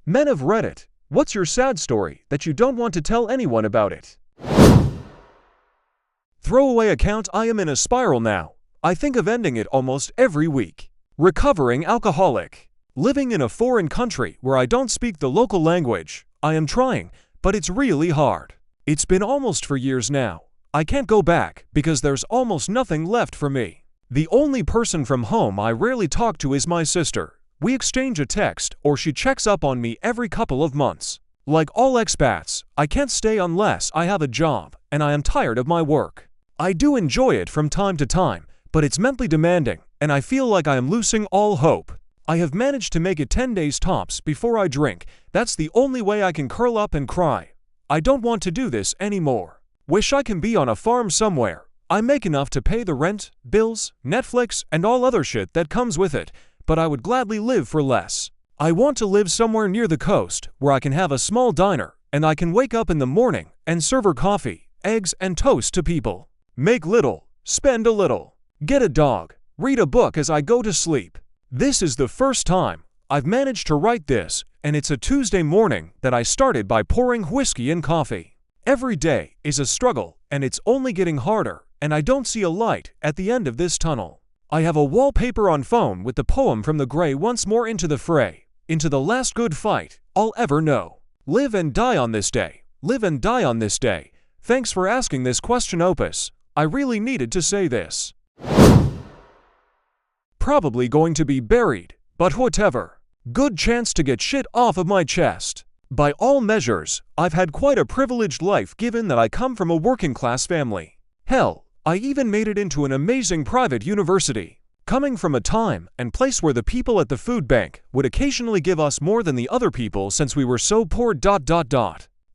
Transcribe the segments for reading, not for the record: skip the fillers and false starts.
Men have read it. What's your sad story that you don't want to tell anyone about it? Throwaway account. I am in a spiral now. I think of ending it almost every week. Recovering alcoholic. Living in a foreign country where I don't speak the local language. I am trying, but it's really hard. It's been almost 4 years now. I can't go back because there's almost nothing left for me. The only person from home I rarely talk to is my sister. We exchange a text or she checks up on me every couple of months. Like all expats, I can't stay unless I have a job, and I am tired of my work. I do enjoy it from time to time, but it's mentally demanding, and I feel like I am losing all hope. I have managed to make it 10 days tops before I drink. That's the only way I can curl up and cry. I don't want to do this anymore. Wish I can be on a farm somewhere. I make enough to pay the rent, bills, Netflix, and all other shit that comes with it, but I would gladly live for less. I want to live somewhere near the coast where I can have a small diner and I can wake up in the morning and serve her coffee, eggs, and toast to people. Make little, spend a little. Get a dog, read a book as I go to sleep. This is the first time I've managed to write this, and it's a Tuesday morning that I started by pouring whiskey and coffee. Every day is a struggle, and it's only getting harder, and I don't see a light at the end of this tunnel. I have a wallpaper on phone with the poem from the Grey once more into the fray, into the last good fight I'll ever know. Live and die on this day, live and die on this day. Thanks for asking this question, Opus. I really needed to say this. Probably going to be buried, but whatever. Good chance to get shit off of my chest. By all measures, I've had quite a privileged life given that I come from a working class family. Hell, I even made it into an amazing private university. Coming from a time and place where the people at the food bank would occasionally give us more than the other people since we were so poor.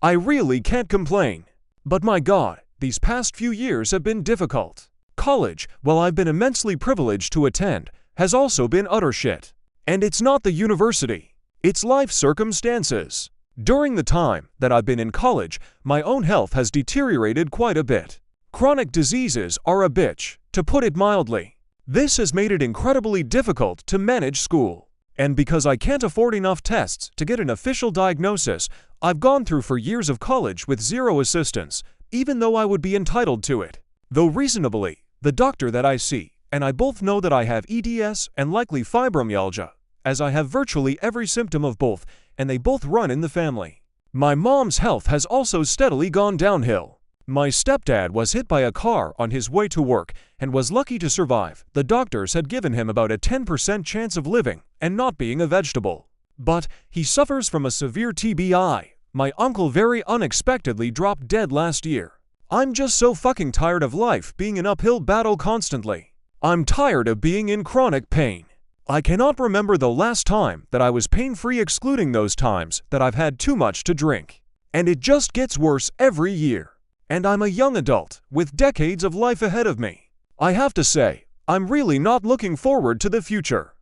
I really can't complain. But my God, these past few years have been difficult. College, while I've been immensely privileged to attend, has also been utter shit. And it's not the university. It's life circumstances. During the time that I've been in college, my own health has deteriorated quite a bit. Chronic diseases are a bitch, to put it mildly. This has made it incredibly difficult to manage school. And because I can't afford enough tests to get an official diagnosis, I've gone through 4 years of college with zero assistance, even though I would be entitled to it. Though reasonably, the doctor that I see and I both know that I have EDS and likely fibromyalgia, as I have virtually every symptom of both, and they both run in the family. My mom's health has also steadily gone downhill. My stepdad was hit by a car on his way to work and was lucky to survive. The doctors had given him about a 10% chance of living and not being a vegetable. But he suffers from a severe TBI. My uncle very unexpectedly dropped dead last year. I'm just so fucking tired of life being an uphill battle constantly. I'm tired of being in chronic pain. I cannot remember the last time that I was pain-free, excluding those times that I've had too much to drink. And it just gets worse every year. And I'm a young adult with decades of life ahead of me. I have to say, I'm really not looking forward to the future.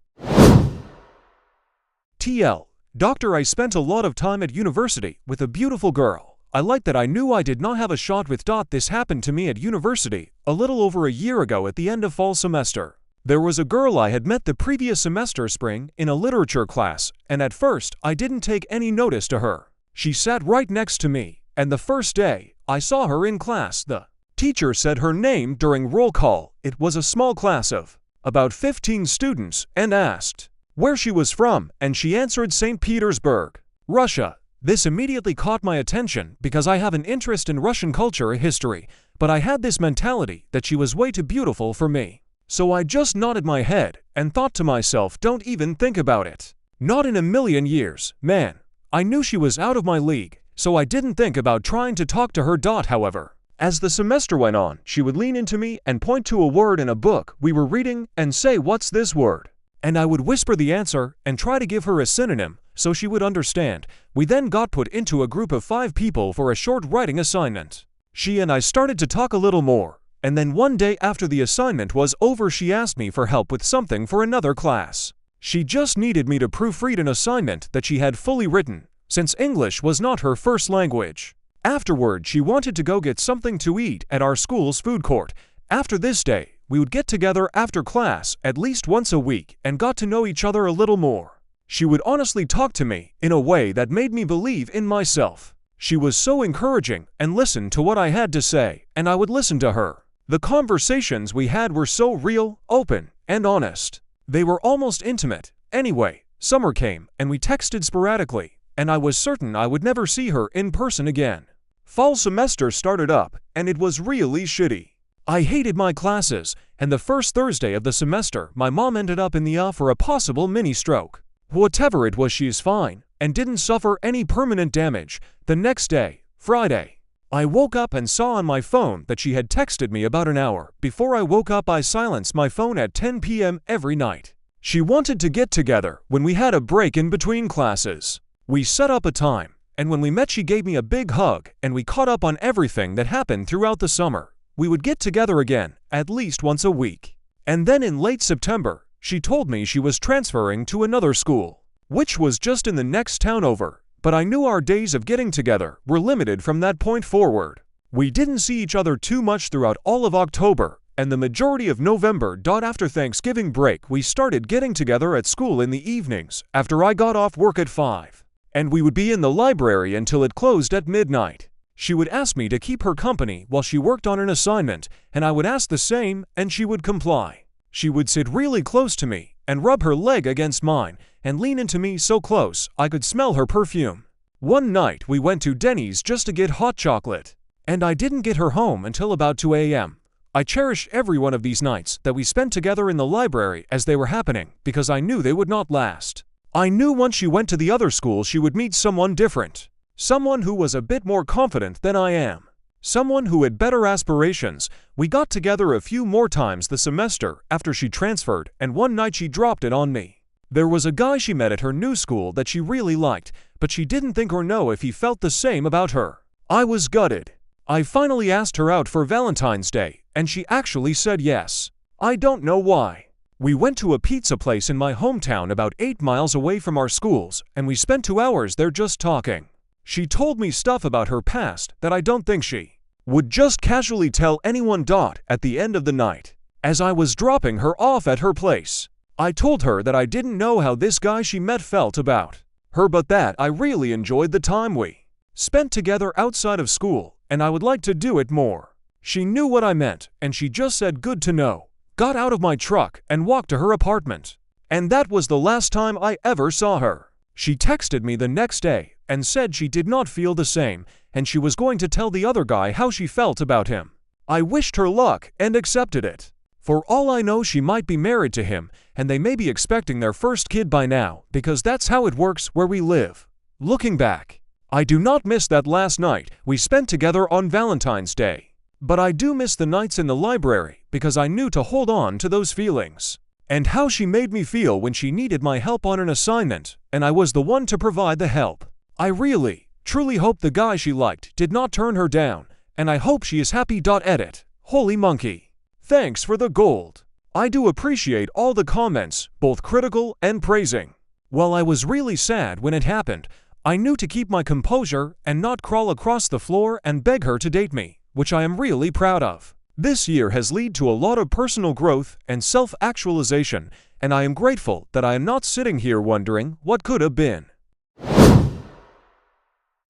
TL. Doctor, I spent a lot of time at university with a beautiful girl. I like that I knew I did not have a shot with. This happened to me at university a little over a year ago at the end of fall semester. There was a girl I had met the previous semester spring in a literature class, and at first I didn't take any notice to her. She sat right next to me, and the first day I saw her in class, the teacher said her name during roll call. It was a small class of about 15 students and asked where she was from, and she answered St. Petersburg, Russia. This immediately caught my attention because I have an interest in Russian culture and history, but I had this mentality that she was way too beautiful for me. So I just nodded my head and thought to myself, don't even think about it. Not in a million years, man. I knew she was out of my league, so I didn't think about trying to talk to her. However, as the semester went on, she would lean into me and point to a word in a book we were reading and say, "What's this word?" And I would whisper the answer and try to give her a synonym so she would understand. We then got put into a group of 5 people for a short writing assignment. She and I started to talk a little more, and then one day after the assignment was over, she asked me for help with something for another class. She just needed me to proofread an assignment that she had fully written, since English was not her first language. Afterward, she wanted to go get something to eat at our school's food court. After this day, we would get together after class at least once a week and got to know each other a little more. She would honestly talk to me in a way that made me believe in myself. She was so encouraging and listened to what I had to say, and I would listen to her. The conversations we had were so real, open, and honest. They were almost intimate. Anyway, summer came and we texted sporadically, and I was certain I would never see her in person again. Fall semester started up, and it was really shitty. I hated my classes, and the first Thursday of the semester my mom ended up in the ER for a possible mini-stroke. Whatever it was, she's fine, and didn't suffer any permanent damage. The next day, Friday, I woke up and saw on my phone that she had texted me about an hour. Before I woke up, I silenced my phone at 10 p.m. every night. She wanted to get together when we had a break in between classes. We set up a time, and when we met she gave me a big hug, and we caught up on everything that happened throughout the summer. We would get together again, at least once a week. And then in late September, she told me she was transferring to another school, which was just in the next town over, but I knew our days of getting together were limited from that point forward. We didn't see each other too much throughout all of October, and the majority of November. After Thanksgiving break, we started getting together at school in the evenings after I got off work at 5, and we would be in the library until it closed at midnight. She would ask me to keep her company while she worked on an assignment, and I would ask the same, and she would comply. She would sit really close to me and rub her leg against mine and lean into me so close I could smell her perfume. One night we went to Denny's just to get hot chocolate, and I didn't get her home until about 2 a.m. I cherish every one of these nights that we spent together in the library as they were happening because I knew they would not last. I knew once she went to the other school she would meet someone different, someone who was a bit more confident than I am. Someone who had better aspirations. We got together a few more times the semester after she transferred, and one night she dropped it on me. There was a guy she met at her new school that she really liked, but she didn't think or know if he felt the same about her. I was gutted. I finally asked her out for Valentine's Day, and she actually said yes. I don't know why. We went to a pizza place in my hometown about 8 miles away from our schools, and we spent 2 hours there just talking. She told me stuff about her past that I don't think she would just casually tell anyone. At the end of the night, as I was dropping her off at her place, I told her that I didn't know how this guy she met felt about her, but that I really enjoyed the time we spent together outside of school, and I would like to do it more. She knew what I meant, and she just said good to know, got out of my truck, and walked to her apartment. And that was the last time I ever saw her. She texted me the next day and said she did not feel the same, and she was going to tell the other guy how she felt about him. I wished her luck and accepted it. For all I know, she might be married to him, and they may be expecting their first kid by now, because that's how it works where we live. Looking back, I do not miss that last night we spent together on Valentine's Day. But I do miss the nights in the library because I knew to hold on to those feelings. And how she made me feel when she needed my help on an assignment, and I was the one to provide the help. I really, truly hope the guy she liked did not turn her down, and I hope she is happy. Edit. Holy monkey. Thanks for the gold. I do appreciate all the comments, both critical and praising. While I was really sad when it happened, I knew to keep my composure and not crawl across the floor and beg her to date me, which I am really proud of. This year has led to a lot of personal growth and self-actualization, and I am grateful that I am not sitting here wondering what could have been.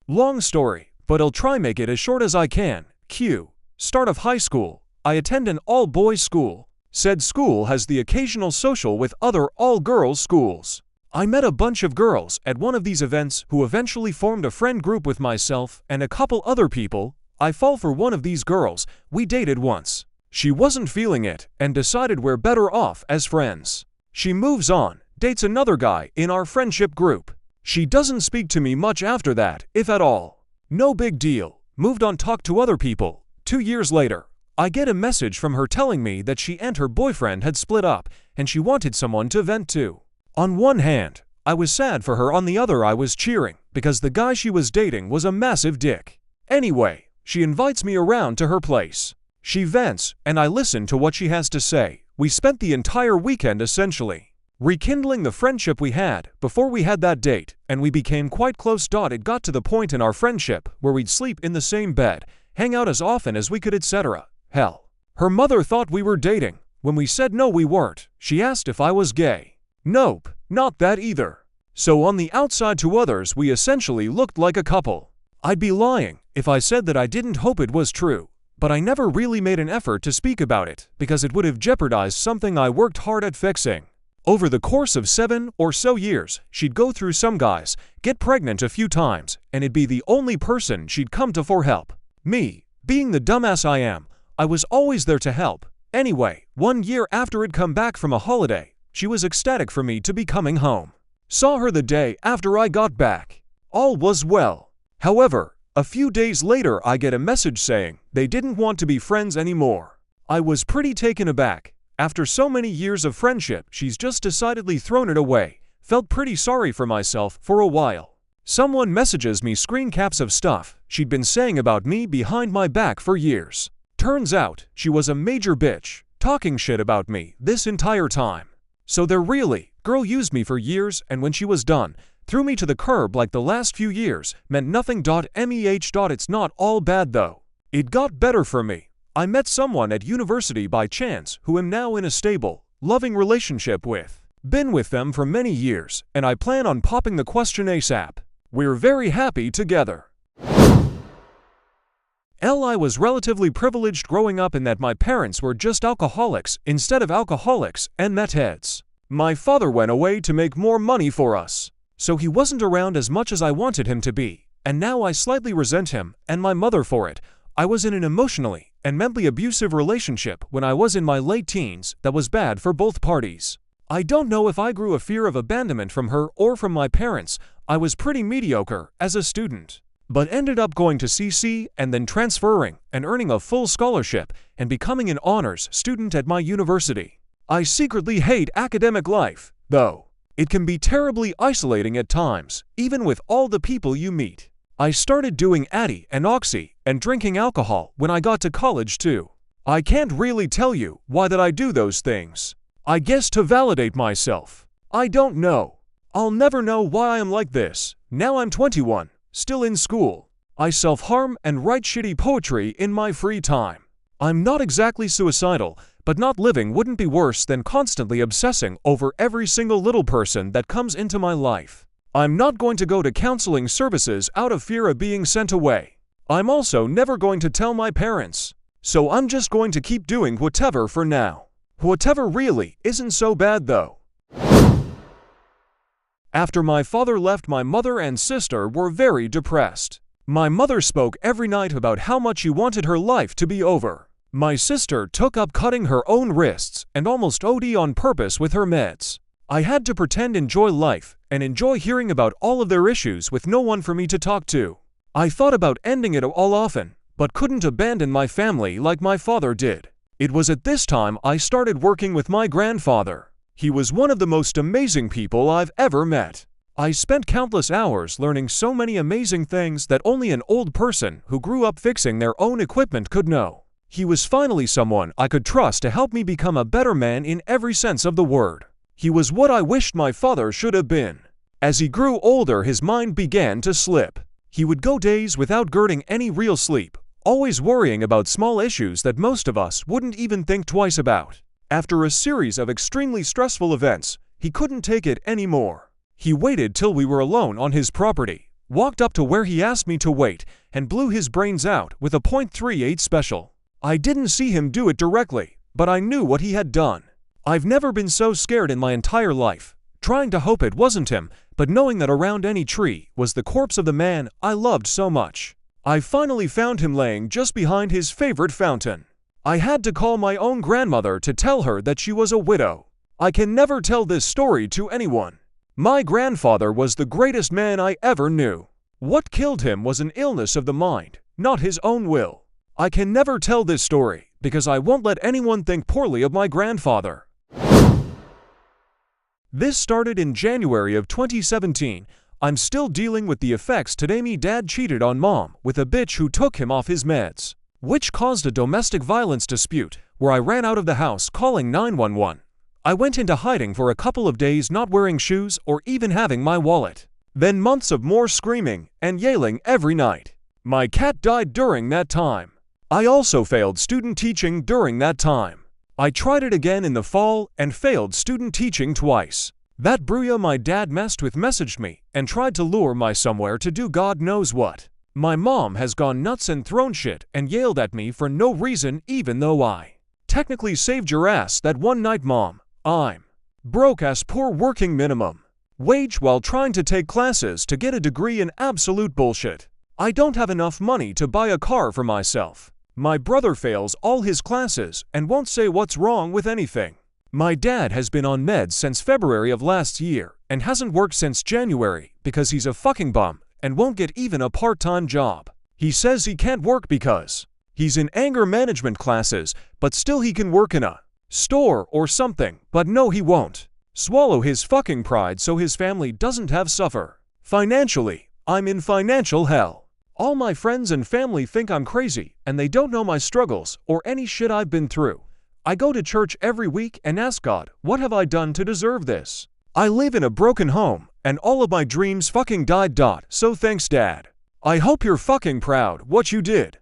Long story, but I'll try make it as short as I can. Q. Start of high school. I attend an all-boys school. Said school has the occasional social with other all-girls schools. I met a bunch of girls at one of these events who eventually formed a friend group with myself and a couple other people. I fall for one of these girls. We dated once. She wasn't feeling it and decided we're better off as friends. She moves on, dates another guy in our friendship group. She doesn't speak to me much after that, if at all. No big deal. Moved on, talked to other people. 2 years later, I get a message from her telling me that she and her boyfriend had split up and she wanted someone to vent to. On one hand, I was sad for her. On the other, I was cheering because the guy she was dating was a massive dick. Anyway, she invites me around to her place. She vents, and I listen to what she has to say. We spent the entire weekend essentially rekindling the friendship we had before we had that date, and we became quite close. It got to the point in our friendship where we'd sleep in the same bed, hang out as often as we could, etc. Hell, her mother thought we were dating. When we said no, we weren't, she asked if I was gay. Nope, not that either. So on the outside to others we essentially looked like a couple. I'd be lying if I said that I didn't hope it was true, but I never really made an effort to speak about it because it would have jeopardized something I worked hard at fixing. Over the course of 7 or so years, she'd go through some guys, get pregnant a few times, and it'd be the only person she'd come to for help. Me, being the dumbass I am, I was always there to help. Anyway, 1 year after I'd come back from a holiday, she was ecstatic for me to be coming home. Saw her the day after I got back. All was well. However, a few days later I get a message saying they didn't want to be friends anymore. I was pretty taken aback. After so many years of friendship, she's just decidedly thrown it away. Felt pretty sorry for myself for a while. Someone messages me screen caps of stuff she'd been saying about me behind my back for years. Turns out, she was a major bitch, talking shit about me this entire time. So girl used me for years, and when she was done, threw me to the curb like the last few years meant nothing. It's not all bad though. It got better for me. I met someone at university by chance who I'm now in a stable, loving relationship with. Been with them for many years, and I plan on popping the question ASAP. We're very happy together. I was relatively privileged growing up in that my parents were just alcoholics instead of alcoholics and meth heads. My father went away to make more money for us, so he wasn't around as much as I wanted him to be, and now I slightly resent him and my mother for it. I was in an emotionally and mentally abusive relationship when I was in my late teens that was bad for both parties. I don't know if I grew a fear of abandonment from her or from my parents. I was pretty mediocre as a student, but ended up going to CC and then transferring and earning a full scholarship and becoming an honors student at my university. I secretly hate academic life, though. It can be terribly isolating at times, even with all the people you meet. I started doing Addy and Oxy and drinking alcohol when I got to college too. I can't really tell you why that I do those things. I guess to validate myself. I don't know. I'll never know why I'm like this. Now I'm 21, still in school. I self-harm and write shitty poetry in my free time. I'm not exactly suicidal, but not living wouldn't be worse than constantly obsessing over every single little person that comes into my life. I'm not going to go to counseling services out of fear of being sent away. I'm also never going to tell my parents. So I'm just going to keep doing whatever for now. Whatever really isn't so bad though. After my father left, my mother and sister were very depressed. My mother spoke every night about how much she wanted her life to be over. My sister took up cutting her own wrists and almost OD on purpose with her meds. I had to pretend enjoy life and enjoy hearing about all of their issues with no one for me to talk to. I thought about ending it all often, but couldn't abandon my family like my father did. It was at this time I started working with my grandfather. He was one of the most amazing people I've ever met. I spent countless hours learning so many amazing things that only an old person who grew up fixing their own equipment could know. He was finally someone I could trust to help me become a better man in every sense of the word. He was what I wished my father should have been. As he grew older, his mind began to slip. He would go days without getting any real sleep, always worrying about small issues that most of us wouldn't even think twice about. After a series of extremely stressful events, he couldn't take it anymore. He waited till we were alone on his property, walked up to where he asked me to wait, and blew his brains out with a .38 special. I didn't see him do it directly, but I knew what he had done. I've never been so scared in my entire life, trying to hope it wasn't him, but knowing that around any tree was the corpse of the man I loved so much. I finally found him laying just behind his favorite fountain. I had to call my own grandmother to tell her that she was a widow. I can never tell this story to anyone. My grandfather was the greatest man I ever knew. What killed him was an illness of the mind, not his own will. I can never tell this story because I won't let anyone think poorly of my grandfather. This started in January of 2017. I'm still dealing with the effects today. Me dad cheated on mom with a bitch who took him off his meds, which caused a domestic violence dispute where I ran out of the house calling 911. I went into hiding for a couple of days, not wearing shoes or even having my wallet. Then months of more screaming and yelling every night. My cat died during that time. I also failed student teaching during that time. I tried it again in the fall and failed student teaching twice. That bruya my dad messed with messaged me and tried to lure my somewhere to do God knows what. My mom has gone nuts and thrown shit and yelled at me for no reason even though I technically saved your ass that one night, Mom. I'm broke ass poor working minimum wage while trying to take classes to get a degree in absolute bullshit. I don't have enough money to buy a car for myself. My brother fails all his classes and won't say what's wrong with anything. My dad has been on meds since February of last year and hasn't worked since January because he's a fucking bum and won't get even a part-time job. He says he can't work because he's in anger management classes, but still he can work in a store or something, but no he won't. Swallow his fucking pride so his family doesn't have suffer. Financially, I'm in financial hell. All my friends and family think I'm crazy and they don't know my struggles or any shit I've been through. I go to church every week and ask God, what have I done to deserve this? I live in a broken home and all of my dreams fucking died. So thanks, Dad. I hope you're fucking proud what you did.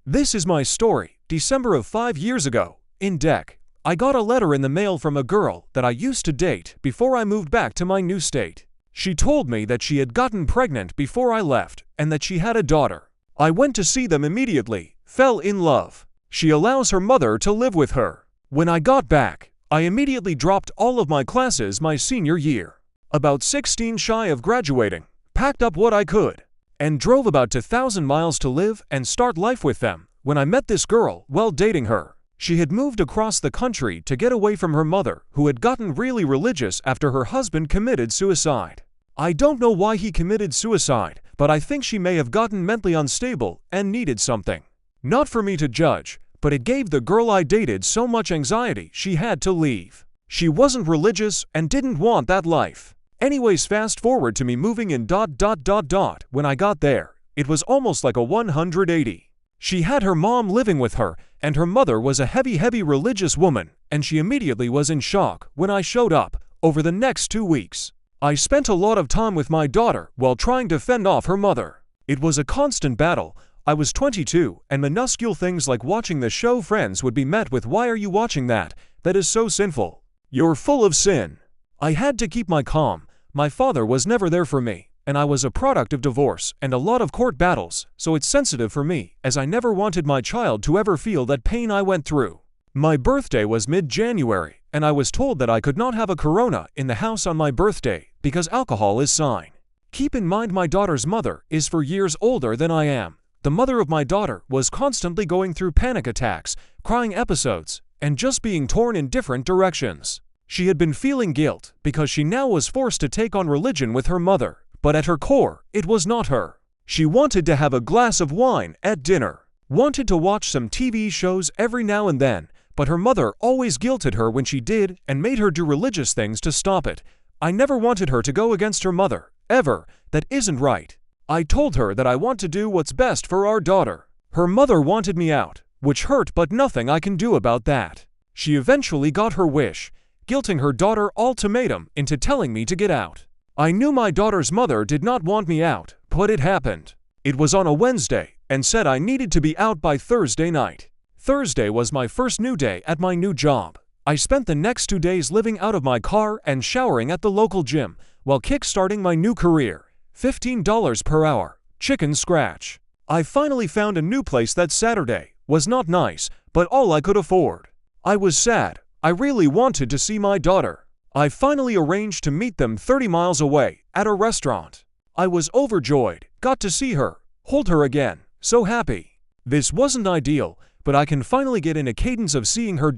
This is my story. December of 5 years ago, in Deck. I got a letter in the mail from a girl that I used to date before I moved back to my new state. She told me that she had gotten pregnant before I left and that she had a daughter. I went to see them immediately, fell in love. She allows her mother to live with her. When I got back, I immediately dropped all of my classes my senior year. About 16 shy of graduating, packed up what I could, and drove about 2,000 miles to live and start life with them. When I met this girl while dating her, she had moved across the country to get away from her mother, who had gotten really religious after her husband committed suicide. I don't know why he committed suicide, but I think she may have gotten mentally unstable and needed something. Not for me to judge, but it gave the girl I dated so much anxiety she had to leave. She wasn't religious and didn't want that life. Anyways, fast forward to me moving in ... When I got there, it was almost like a 180. She had her mom living with her, and her mother was a heavy religious woman, and she immediately was in shock when I showed up. Over the next 2 weeks, I spent a lot of time with my daughter while trying to fend off her mother. It was a constant battle. I was 22, and minuscule things like watching the show Friends would be met with, "Why are you watching that? That is so sinful. You're full of sin." I had to keep my calm. My father was never there for me, and I was a product of divorce and a lot of court battles, so it's sensitive for me, as I never wanted my child to ever feel that pain I went through. My birthday was mid-January, and I was told that I could not have a Corona in the house on my birthday because alcohol is sign. Keep in mind my daughter's mother is 4 years older than I am. The mother of my daughter was constantly going through panic attacks, crying episodes, and just being torn in different directions. She had been feeling guilt because she now was forced to take on religion with her mother, but at her core, it was not her. She wanted to have a glass of wine at dinner, wanted to watch some TV shows every now and then, but her mother always guilted her when she did and made her do religious things to stop it. I never wanted her to go against her mother, ever. That isn't right. I told her that I want to do what's best for our daughter. Her mother wanted me out, which hurt, but nothing I can do about that. She eventually got her wish, guilting her daughter ultimatum into telling me to get out. I knew my daughter's mother did not want me out, but it happened. It was on a Wednesday and said I needed to be out by Thursday night. Thursday was my first new day at my new job. I spent the next 2 days living out of my car and showering at the local gym while kickstarting my new career. $15 per hour, chicken scratch. I finally found a new place that Saturday. Was not nice, but all I could afford. I was sad. I really wanted to see my daughter. I finally arranged to meet them 30 miles away at a restaurant. I was overjoyed, got to see her, hold her again, so happy. This wasn't ideal, but I can finally get in a cadence of seeing her.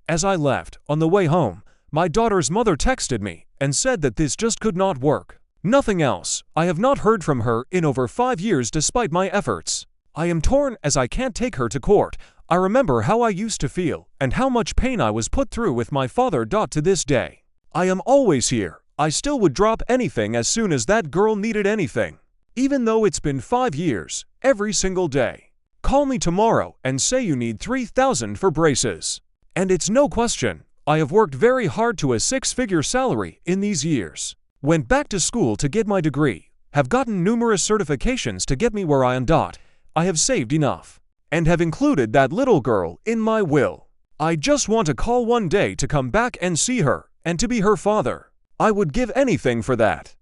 As I left, on the way home, my daughter's mother texted me and said that this just could not work. Nothing else. I have not heard from her in over 5 years despite my efforts. I am torn as I can't take her to court. I remember how I used to feel and how much pain I was put through with my father. To this day, I am always here. I still would drop anything as soon as that girl needed anything. Even though it's been 5 years, every single day. Call me tomorrow and say you need $3,000 for braces. And it's no question, I have worked very hard to a 6-figure salary in these years. Went back to school to get my degree, have gotten numerous certifications to get me where I am. I have saved enough, and have included that little girl in my will. I just want to call one day to come back and see her, and to be her father. I would give anything for that.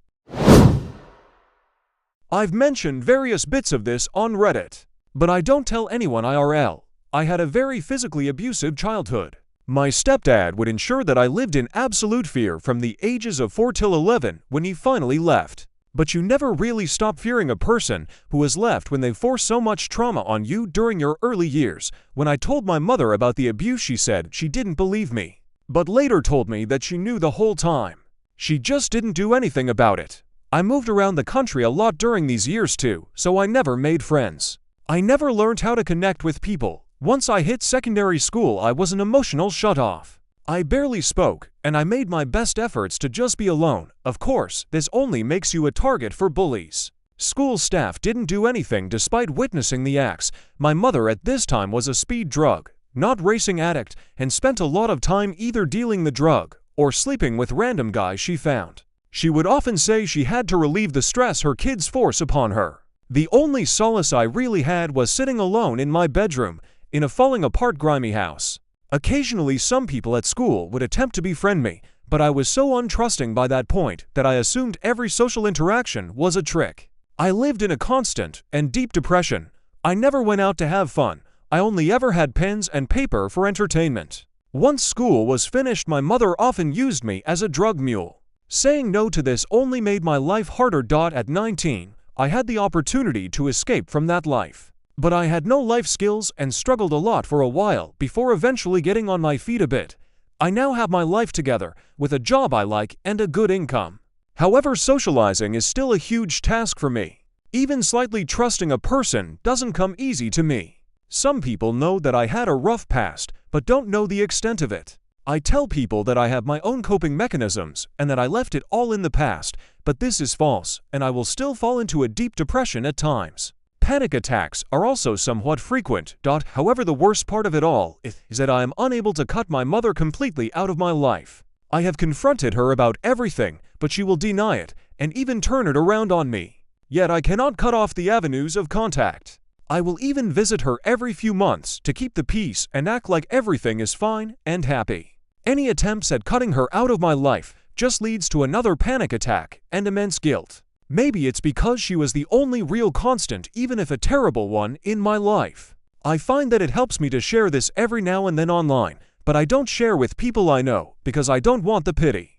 I've mentioned various bits of this on Reddit, but I don't tell anyone IRL. I had a very physically abusive childhood. My stepdad would ensure that I lived in absolute fear from the ages of 4 till 11 when he finally left. But you never really stop fearing a person who has left when they force so much trauma on you during your early years. When I told my mother about the abuse, she said she didn't believe me, but later told me that she knew the whole time. She just didn't do anything about it. I moved around the country a lot during these years too, so I never made friends. I never learned how to connect with people. Once I hit secondary school, I was an emotional shut-off. I barely spoke, and I made my best efforts to just be alone. Of course, this only makes you a target for bullies. School staff didn't do anything despite witnessing the acts. My mother at this time was a speed drug, not racing addict, and spent a lot of time either dealing the drug or sleeping with random guys she found. She would often say she had to relieve the stress her kids force upon her. The only solace I really had was sitting alone in my bedroom, in a falling-apart grimy house. Occasionally some people at school would attempt to befriend me, but I was so untrusting by that point that I assumed every social interaction was a trick. I lived in a constant and deep depression. I never went out to have fun. I only ever had pens and paper for entertainment. Once school was finished, my mother often used me as a drug mule. Saying no to this only made my life harder. At 19, I had the opportunity to escape from that life. But I had no life skills and struggled a lot for a while before eventually getting on my feet a bit. I now have my life together, with a job I like and a good income. However, socializing is still a huge task for me. Even slightly trusting a person doesn't come easy to me. Some people know that I had a rough past, but don't know the extent of it. I tell people that I have my own coping mechanisms and that I left it all in the past, but this is false, and I will still fall into a deep depression at times. Panic attacks are also somewhat frequent. However, the worst part of it all is that I am unable to cut my mother completely out of my life. I have confronted her about everything, but she will deny it and even turn it around on me. Yet I cannot cut off the avenues of contact. I will even visit her every few months to keep the peace and act like everything is fine and happy. Any attempts at cutting her out of my life just leads to another panic attack and immense guilt. Maybe it's because she was the only real constant, even if a terrible one, in my life. I find that it helps me to share this every now and then online, but I don't share with people I know because I don't want the pity.